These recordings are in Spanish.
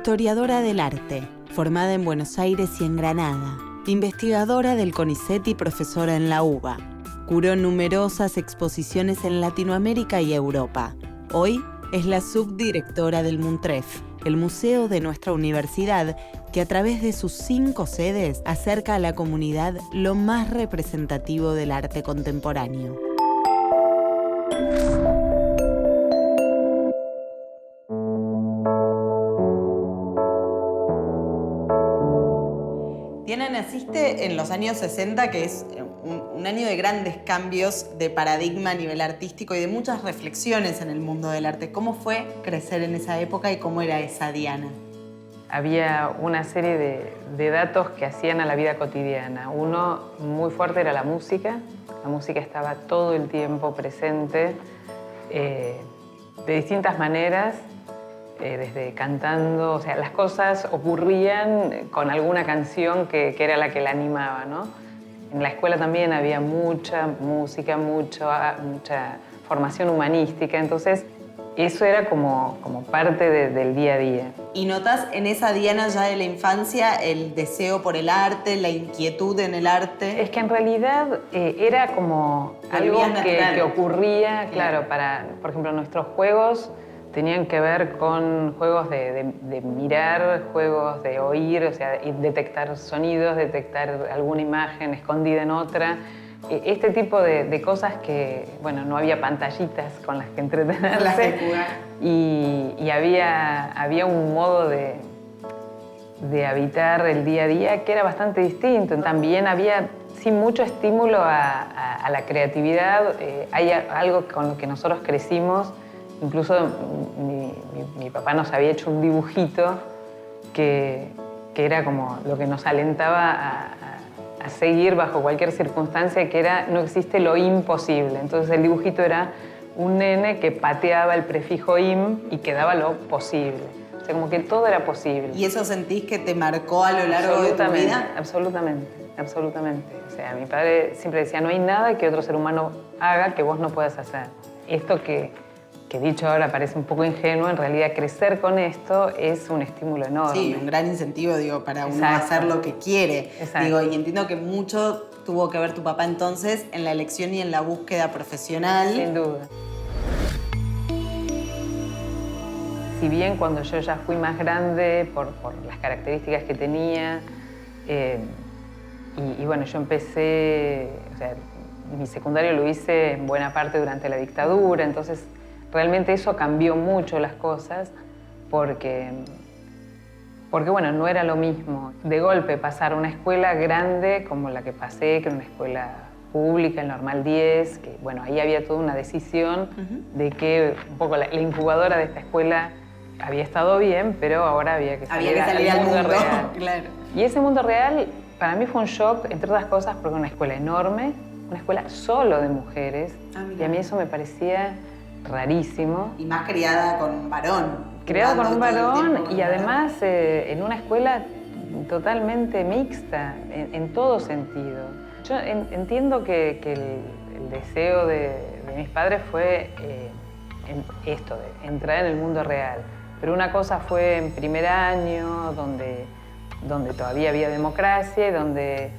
Historiadora del arte, formada en Buenos Aires y en Granada. Investigadora del CONICET y profesora en la UBA. Curó numerosas exposiciones en Latinoamérica y Europa. Hoy es la subdirectora del MUNTREF, el museo de nuestra universidad, que a través de sus 5 sedes acerca a la comunidad lo más representativo del arte contemporáneo. Diana, naciste en los años 60, que es un año de grandes cambios de paradigma a nivel artístico y de muchas reflexiones en el mundo del arte. ¿Cómo fue crecer en esa época y cómo era esa Diana? Había una serie de datos que hacían a la vida cotidiana. Uno muy fuerte era la música. La música estaba todo el tiempo presente, de distintas maneras, desde cantando, o sea, las cosas ocurrían con alguna canción que era la que la animaba, ¿no? En la escuela también había mucha música, mucha formación humanística, entonces eso era como parte del día a día. ¿Y notas en esa Diana ya de la infancia el deseo por el arte, la inquietud en el arte? Es que en realidad era como algo que ocurría, claro, por ejemplo, nuestros juegos tenían que ver con juegos de mirar, juegos de oír, o sea, detectar sonidos, detectar alguna imagen escondida en otra. Este tipo de cosas que, bueno, no había pantallitas con las que entretenerse. Y había un modo de habitar el día a día que era bastante distinto. También había, sin mucho estímulo a la creatividad. Hay algo con lo que nosotros crecimos. Incluso mi papá nos había hecho un dibujito que era como lo que nos alentaba a seguir bajo cualquier circunstancia, que era no existe lo imposible. Entonces el dibujito era un nene que pateaba el prefijo im y quedaba lo posible. O sea, como que todo era posible. ¿Y eso sentís que te marcó a lo largo de tu vida? Absolutamente, absolutamente. O sea, mi padre siempre decía, no hay nada que otro ser humano haga que vos no puedas hacer. Esto que dicho ahora parece un poco ingenuo, en realidad crecer con esto es un estímulo enorme. Sí, un gran incentivo, digo, para uno hacer lo que quiere. Exacto. Digo, y entiendo que mucho tuvo que ver tu papá entonces en la elección y en la búsqueda profesional. Sin duda. Si bien cuando yo ya fui más grande, por las características que tenía, y bueno, yo empecé, o sea, mi secundario lo hice en buena parte durante la dictadura, entonces realmente eso cambió mucho las cosas porque bueno, no era lo mismo. De golpe pasar a una escuela grande como la que pasé, que era una escuela pública, el Normal 10, que bueno, ahí había toda una decisión de que un poco la incubadora de esta escuela había estado bien, pero ahora había que salir al mundo real. Claro. Y ese mundo real para mí fue un shock, entre otras cosas, porque era una escuela enorme, una escuela solo de mujeres, y a mí eso me parecía rarísimo. Y más criada con un varón. Criado con un varón y además en una escuela totalmente mixta, en todo sentido. Yo entiendo que el deseo de mis padres fue esto, de entrar en el mundo real. Pero una cosa fue en primer año, donde todavía había democracia y donde,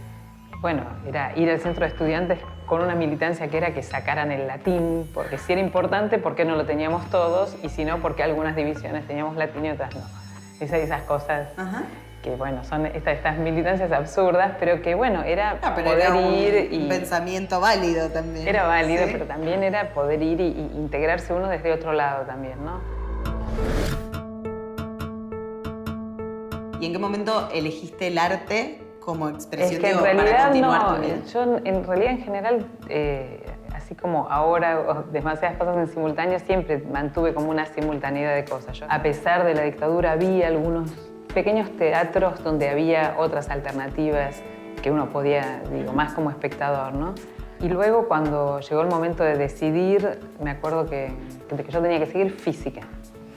bueno, era ir al centro de estudiantes con una militancia que era que sacaran el latín, porque si era importante, ¿por qué no lo teníamos todos? Y si no, porque algunas divisiones teníamos latín y otras no. Esas cosas que, bueno, son estas militancias absurdas, pero que, bueno, era poder ir y... un pensamiento válido también. Era válido, ¿sí? Pero también era poder ir y integrarse uno desde otro lado también, ¿no? ¿Y en qué momento elegiste el arte como expresión para continuar tu vida? Yo en realidad en general, así como ahora demasiadas cosas en simultáneo, siempre mantuve como una simultaneidad de cosas. A pesar de la dictadura había algunos pequeños teatros donde había otras alternativas que uno podía, digo, más como espectador, ¿no? Y luego cuando llegó el momento de decidir, me acuerdo que yo tenía que seguir física.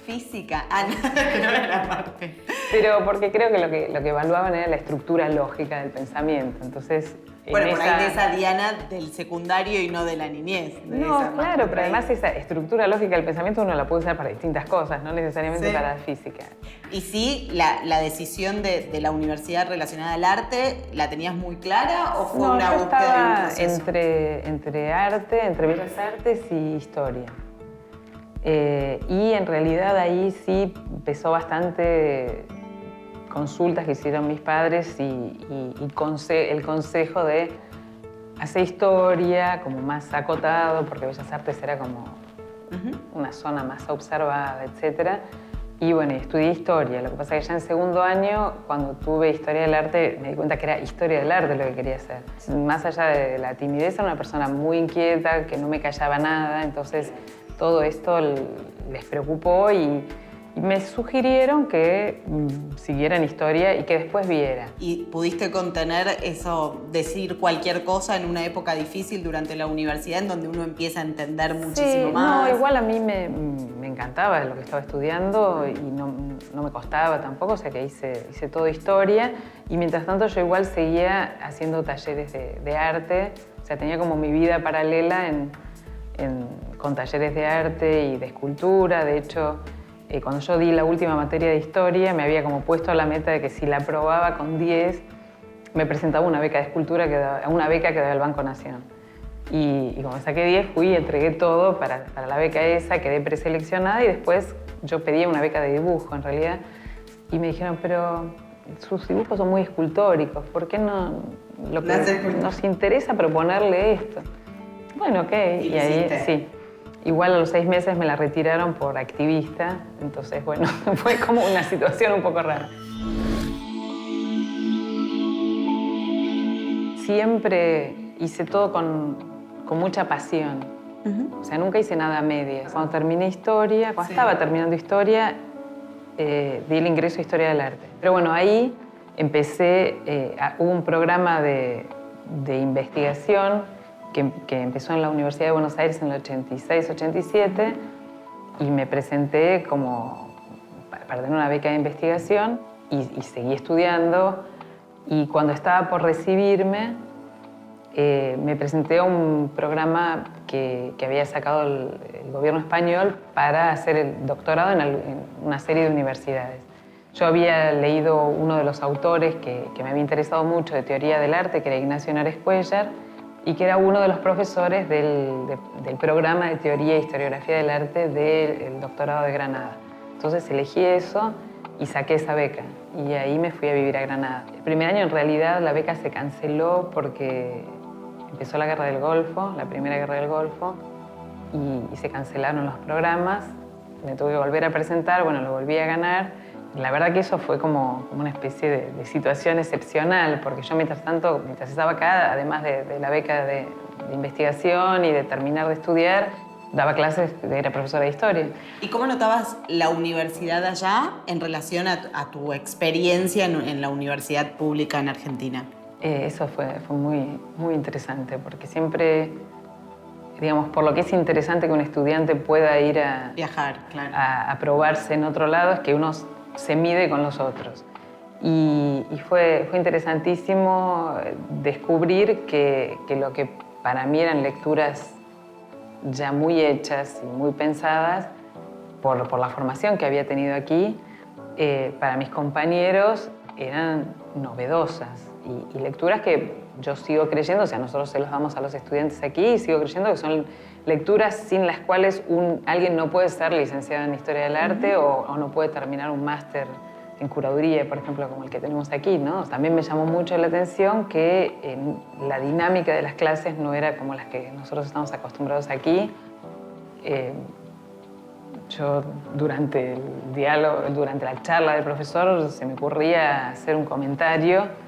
física. Ah, no, que no era la parte. Pero porque creo que lo que evaluaban era la estructura lógica del pensamiento. Entonces, bueno, por ahí de esa Diana del secundario y no de la niñez. No, claro, pero además esa estructura lógica del pensamiento uno la puede usar para distintas cosas, no necesariamente para la física. Y sí, la decisión de la universidad relacionada al arte, ¿la tenías muy clara o fue una búsqueda de un proceso? Entre arte, entre bellas artes y historia. Y en realidad ahí sí pesó bastante consultas que hicieron mis padres y el consejo de hacer historia como más acotado, porque Bellas Artes era como una zona más observada, etc. Y bueno, estudié historia. Lo que pasa es que ya en segundo año, cuando tuve historia del arte, me di cuenta que era historia del arte lo que quería hacer. Más allá de la timidez, era una persona muy inquieta, que no me callaba nada, entonces todo esto les preocupó y me sugirieron que siguiera en historia y que después viera. ¿Y pudiste contener eso, decir cualquier cosa en una época difícil durante la universidad en donde uno empieza a entender muchísimo más? No, igual a mí me encantaba lo que estaba estudiando y no me costaba tampoco, o sea que hice todo historia y mientras tanto yo igual seguía haciendo talleres de arte, o sea tenía como mi vida paralela con talleres de arte y de escultura. De hecho, cuando yo di la última materia de historia, me había como puesto la meta de que si la aprobaba con 10, me presentaba una beca de escultura, una beca que daba el Banco Nación. Y como saqué 10, fui y entregué todo para la beca esa, quedé preseleccionada y después yo pedía una beca de dibujo, en realidad. Y me dijeron, pero sus dibujos son muy escultóricos, ¿por qué no nos interesa proponerle esto? Bueno, ok, y ahí sí. Igual a los 6 meses me la retiraron por activista, entonces, bueno, fue como una situación un poco rara. Siempre hice todo con mucha pasión. O sea, nunca hice nada a medias. Cuando terminé historia, cuando estaba terminando historia, di el ingreso a Historia del Arte. Pero bueno, ahí empecé, hubo un programa de investigación que empezó en la Universidad de Buenos Aires en el 86-87 y me presenté como para tener una beca de investigación y seguí estudiando. Y cuando estaba por recibirme, me presenté a un programa que había sacado el gobierno español para hacer el doctorado en una serie de universidades. Yo había leído uno de los autores que me había interesado mucho de teoría del arte, que era Ignacio Henares Cuéllar, y que era uno de los profesores del programa de teoría e historiografía del arte del doctorado de Granada. Entonces elegí eso y saqué esa beca. Y ahí me fui a vivir a Granada. El primer año, en realidad, la beca se canceló porque empezó la Guerra del Golfo, la Primera Guerra del Golfo, y se cancelaron los programas. Me tuve que volver a presentar, bueno, lo volví a ganar. La verdad que eso fue como una especie de situación excepcional, porque yo mientras estaba acá, además de la beca de investigación y de terminar de estudiar, daba clases, era profesora de historia. ¿Y cómo notabas la universidad allá en relación a tu experiencia en la universidad pública en Argentina? Eso fue muy, muy interesante, porque siempre, digamos, por lo que es interesante que un estudiante pueda ir a viajar, claro, a probarse en otro lado, es que uno se mide con los otros. Y fue interesantísimo descubrir que lo que para mí eran lecturas ya muy hechas y muy pensadas por la formación que había tenido aquí, para mis compañeros eran novedosas y lecturas que yo sigo creyendo, o sea, nosotros se los damos a los estudiantes aquí y sigo creyendo que son lecturas sin las cuales alguien no puede ser licenciado en Historia del Arte o no puede terminar un máster en curaduría, por ejemplo, como el que tenemos aquí, ¿no? También me llamó mucho la atención que la dinámica de las clases no era como las que nosotros estamos acostumbrados aquí. Yo durante el diálogo, durante la charla del profesor, se me ocurría hacer un comentario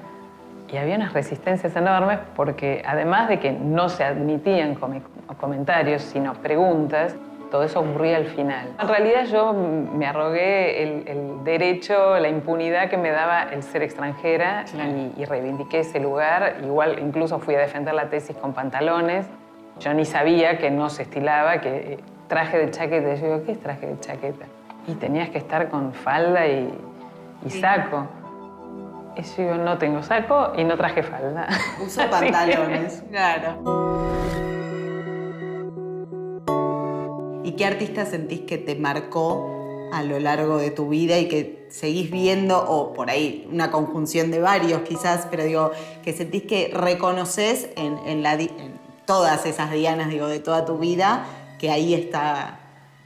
y había unas resistencias enormes porque además de que no se admitían comentarios, sino preguntas, todo eso ocurría al final. En realidad yo me arrogué el derecho, la impunidad que me daba el ser extranjera, claro, y reivindiqué ese lugar. Igual incluso fui a defender la tesis con pantalones. Yo ni sabía que no se estilaba, que traje de chaqueta. Yo digo, ¿qué es traje de chaqueta? y tenías que estar con falda y saco. Y yo digo, no tengo saco y no traje falda. Uso pantalones, claro. ¿Y qué artista sentís que te marcó a lo largo de tu vida y que seguís viendo, o por ahí una conjunción de varios quizás, pero digo, que sentís que reconoces en todas esas Dianas, digo, de toda tu vida, que ahí está?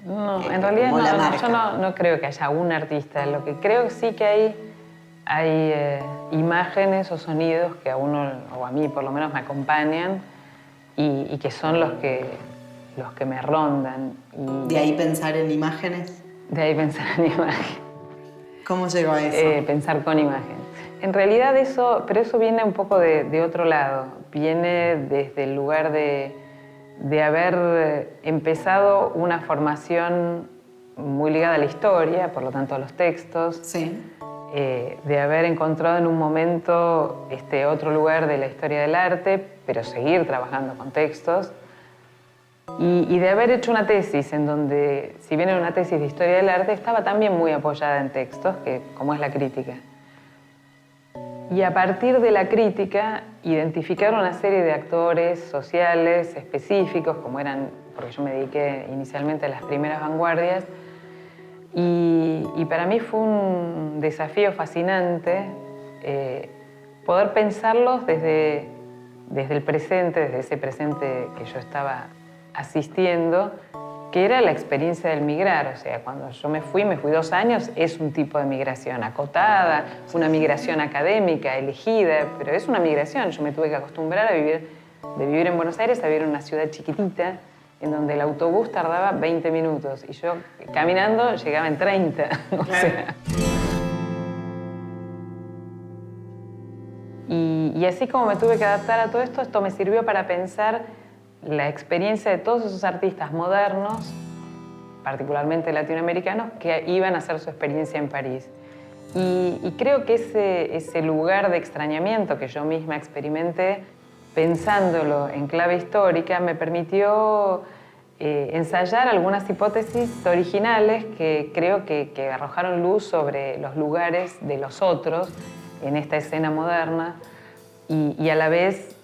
No, en realidad no, yo no creo que haya un artista. Lo que creo sí que hay imágenes o sonidos que a uno, o a mí por lo menos, me acompañan y que son los que me rondan. ¿De ahí pensar en imágenes? De ahí pensar en imágenes. ¿Cómo llegó a eso? Pensar con imágenes. En realidad pero eso viene un poco de otro lado. Viene desde el lugar de haber empezado una formación muy ligada a la historia, por lo tanto a los textos. Sí. De haber encontrado en un momento este otro lugar de la historia del arte, pero seguir trabajando con textos. Y de haber hecho una tesis en donde, si bien era una tesis de historia del arte, estaba también muy apoyada en textos, como es la crítica. Y a partir de la crítica, identificar una serie de actores sociales específicos, como eran, porque yo me dediqué inicialmente a las primeras vanguardias, y para mí fue un desafío fascinante poder pensarlos desde el presente, desde ese presente que yo estaba asistiendo, que era la experiencia del migrar. O sea, cuando yo me fui 2 años, es un tipo de migración acotada, una migración académica, elegida, pero es una migración. Yo me tuve que acostumbrar a vivir en Buenos Aires a vivir en una ciudad chiquitita, en donde el autobús tardaba 20 minutos y yo caminando llegaba en 30. O sea. Y así como me tuve que adaptar a todo esto me sirvió para pensar la experiencia de todos esos artistas modernos, particularmente latinoamericanos, que iban a hacer su experiencia en París. Y creo que ese lugar de extrañamiento que yo misma experimenté, pensándolo en clave histórica, me permitió ensayar algunas hipótesis originales que creo que arrojaron luz sobre los lugares de los otros en esta escena moderna y a la vez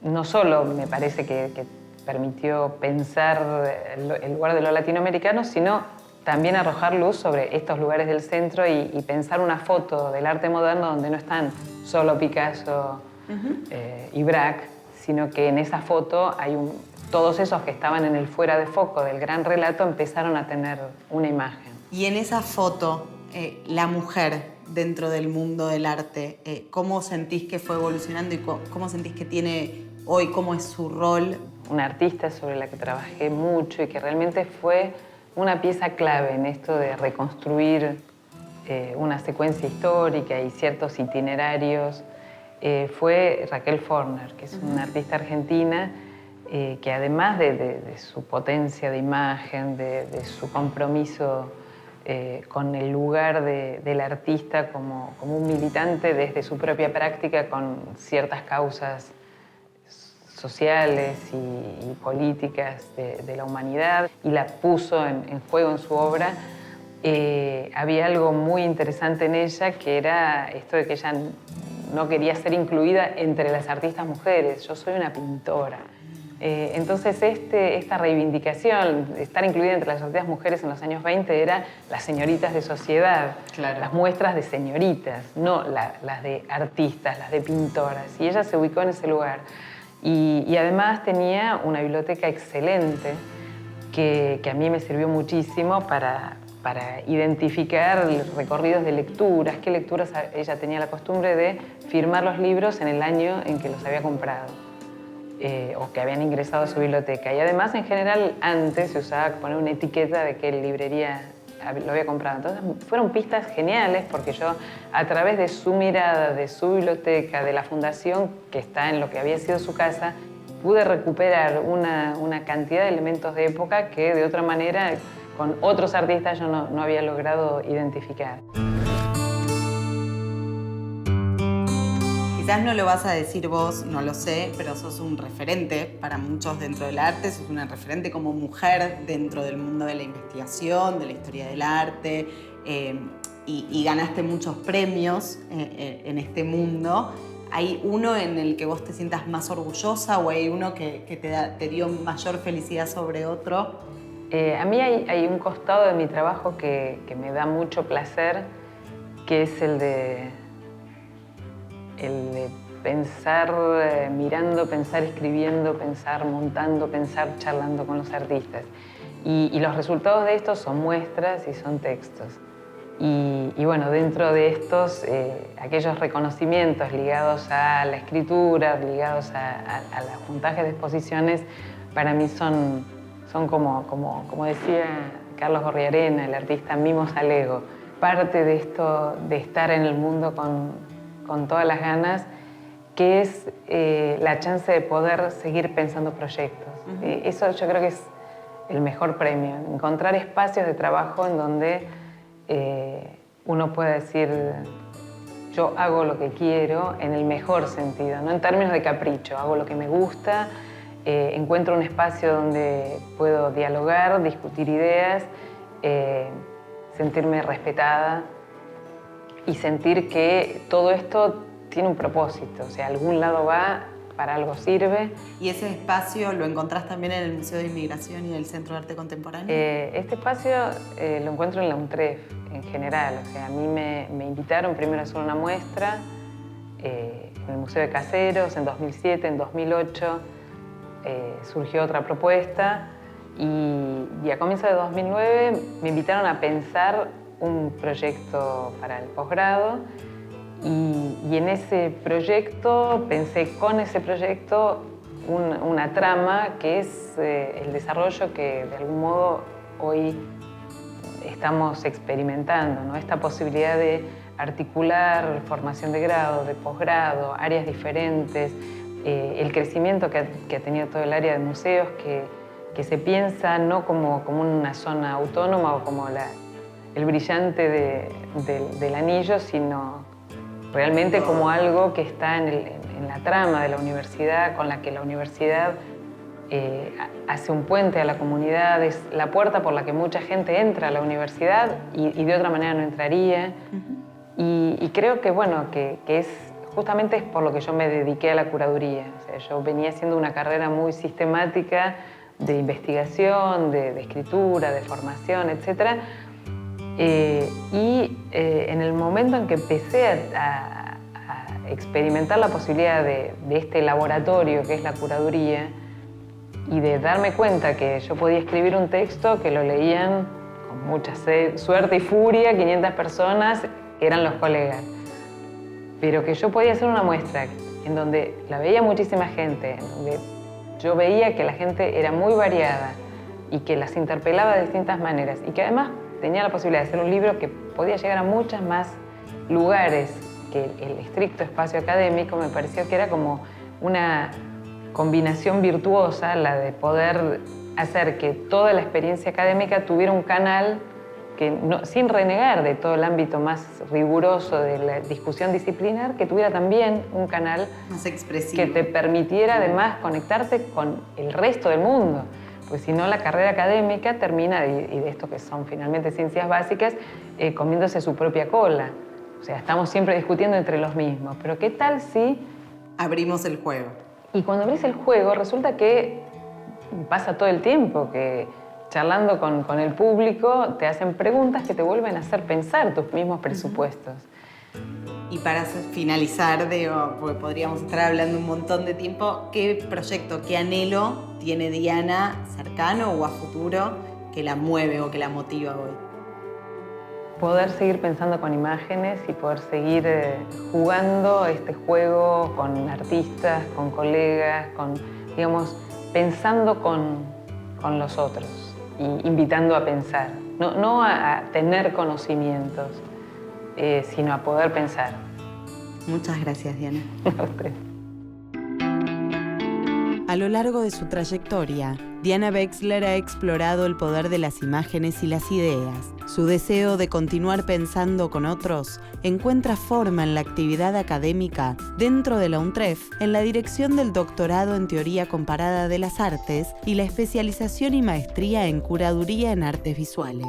no solo me parece que permitió pensar el lugar de lo latinoamericano, sino también arrojar luz sobre estos lugares del centro y pensar una foto del arte moderno donde no están solo Picasso y Braque, sino que en esa foto hay todos esos que estaban en el fuera de foco del gran relato empezaron a tener una imagen. Y en esa foto, la mujer dentro del mundo del arte, ¿cómo sentís que fue evolucionando y cómo sentís que tiene hoy, cómo es su rol? Una artista sobre la que trabajé mucho y que realmente fue una pieza clave en esto de reconstruir una secuencia histórica y ciertos itinerarios, fue Raquel Forner, que es una artista argentina que además de su potencia de imagen, de su compromiso con el lugar del artista como un militante desde su propia práctica con ciertas causas sociales y políticas de la humanidad y la puso en juego en su obra, había algo muy interesante en ella que era esto de que ella no quería ser incluida entre las artistas mujeres. Yo soy una pintora. Entonces esta reivindicación, estar incluida entre las artistas mujeres en los años 20 era las señoritas de sociedad, claro, las muestras de señoritas, no las de artistas, las de pintoras. Y ella se ubicó en ese lugar. Y además tenía una biblioteca excelente que a mí me sirvió muchísimo para identificar recorridos de lecturas, qué lecturas ella tenía la costumbre de firmar los libros en el año en que los había comprado o que habían ingresado a su biblioteca. Y además, en general, antes se usaba poner una etiqueta de qué librería lo había comprado. Entonces fueron pistas geniales porque yo, a través de su mirada, de su biblioteca, de la fundación que está en lo que había sido su casa, pude recuperar una cantidad de elementos de época que de otra manera con otros artistas yo no había logrado identificar. Quizás no lo vas a decir vos, no lo sé, pero sos un referente para muchos dentro del arte, sos una referente como mujer dentro del mundo de la investigación, de la historia del arte, y ganaste muchos premios en este mundo. ¿Hay uno en el que vos te sientas más orgullosa o hay uno que te dio mayor felicidad sobre otro? A mí hay un costado de mi trabajo que me da mucho placer, que es el de pensar mirando, pensar escribiendo, pensar montando, pensar charlando con los artistas. Y los resultados de estos son muestras y son textos. Y bueno, dentro de estos, aquellos reconocimientos ligados a la escritura, ligados a los montajes de exposiciones, para mí son como decía Carlos Gorriarena, el artista, mimos al ego. Parte de esto, de estar en el mundo con todas las ganas, que es la chance de poder seguir pensando proyectos. Eso yo creo que es el mejor premio, encontrar espacios de trabajo en donde uno puede decir yo hago lo que quiero en el mejor sentido, no en términos de capricho, hago lo que me gusta, encuentro un espacio donde puedo dialogar, discutir ideas, sentirme respetada y sentir que todo esto tiene un propósito, o sea, a algún lado va, para algo sirve. ¿Y ese espacio lo encontrás también en el Museo de Inmigración y el Centro de Arte Contemporáneo? Este espacio lo encuentro en la UNTREF en general. O sea, a mí me invitaron primero a hacer una muestra en el Museo de Caseros en 2007, en 2008 surgió otra propuesta y a comienzos de 2009 me invitaron a pensar un proyecto para el posgrado. Y en ese proyecto, pensé con ese proyecto una trama que es el desarrollo que de algún modo hoy estamos experimentando, ¿no? Esta posibilidad de articular formación de grado, de posgrado, áreas diferentes, el crecimiento que ha tenido todo el área de museos, que se piensa no como una zona autónoma o como el brillante del anillo, sino realmente como algo que está en la trama de la universidad, con la que la universidad hace un puente a la comunidad, es la puerta por la que mucha gente entra a la universidad y de otra manera no entraría. Y creo que, bueno, que justamente es por lo que yo me dediqué a la curaduría. O sea, yo venía haciendo una carrera muy sistemática de investigación, de escritura, de formación, etc. En el momento en que empecé a experimentar la posibilidad de este laboratorio que es la curaduría y de darme cuenta que yo podía escribir un texto que lo leían con mucha suerte y furia 500 personas que eran los colegas, pero que yo podía hacer una muestra en donde la veía muchísima gente, en donde yo veía que la gente era muy variada y que las interpelaba de distintas maneras y que además tenía la posibilidad de hacer un libro que podía llegar a muchos más lugares que el estricto espacio académico. Me pareció que era como una combinación virtuosa la de poder hacer que toda la experiencia académica tuviera un canal que sin renegar de todo el ámbito más riguroso de la discusión disciplinar, que tuviera también un canal más expresivo, que te permitiera además conectarte con el resto del mundo. Porque si no, la carrera académica termina, y de esto que son finalmente ciencias básicas, comiéndose su propia cola. O sea, estamos siempre discutiendo entre los mismos. Pero ¿qué tal si abrimos el juego? Y cuando abrís el juego, resulta que pasa todo el tiempo, que charlando con el público te hacen preguntas que te vuelven a hacer pensar tus mismos presupuestos. Y para finalizar, porque podríamos estar hablando un montón de tiempo, ¿qué proyecto, qué anhelo tiene Diana cercano o a futuro que la mueve o que la motiva hoy? Poder seguir pensando con imágenes y poder seguir jugando este juego con artistas, con colegas, digamos, pensando con los otros y invitando a pensar. No a tener conocimientos, sino a poder pensar. Muchas gracias, Diana. A usted. A lo largo de su trayectoria, Diana Wexler ha explorado el poder de las imágenes y las ideas. Su deseo de continuar pensando con otros encuentra forma en la actividad académica dentro de la UNTREF, en la dirección del doctorado en Teoría Comparada de las Artes y la especialización y maestría en Curaduría en Artes Visuales.